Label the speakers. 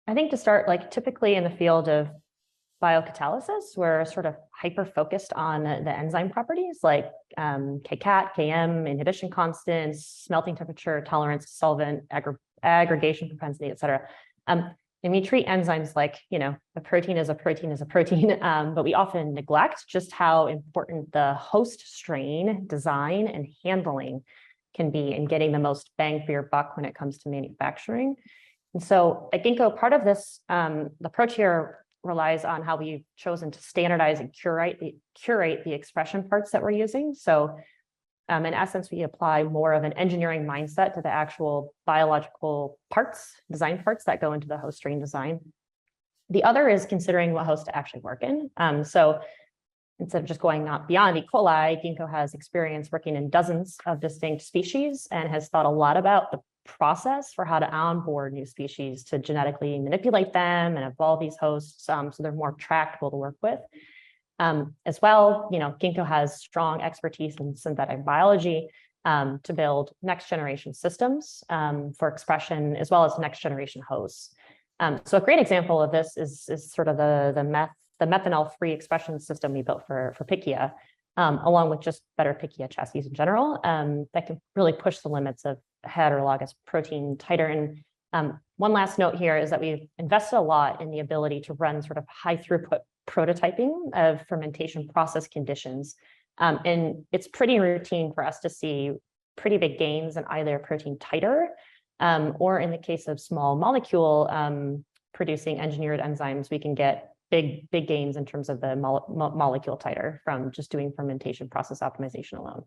Speaker 1: I think to start, like typically in the field of biocatalysis, we're sort of hyper-focused on the enzyme properties like Kcat, Km, inhibition constants, smelting temperature, tolerance, solvent, aggregation propensity, et cetera. And we treat enzymes like, a protein is a protein is a protein, but we often neglect just how important the host strain design and handling can be in getting the most bang for your buck when it comes to manufacturing. And so at Ginkgo, part of this, the approach here relies on how we've chosen to standardize and curate the expression parts that we're using. So in essence, we apply more of an engineering mindset to the actual biological parts, design parts that go into the host strain design. The other is considering what host to actually work in. So instead of just going not beyond E. coli, Ginkgo has experience working in dozens of distinct species and has thought a lot about the process for how to onboard new species to genetically manipulate them and evolve these hosts so they're more tractable to work with. As well, Ginkgo has strong expertise in synthetic biology to build next generation systems for expression as well as next generation hosts. So a great example of this is sort of the methanol-free expression system we built for Pichia, along with just better Pichia chassis in general, that can really push the limits of heterologous protein titer. And one last note here is that we've invested a lot in the ability to run sort of high throughput prototyping of fermentation process conditions. And it's pretty routine for us to see pretty big gains in either protein titer or in the case of small molecule producing engineered enzymes, we can get big gains in terms of the molecule titer from just doing fermentation process optimization alone.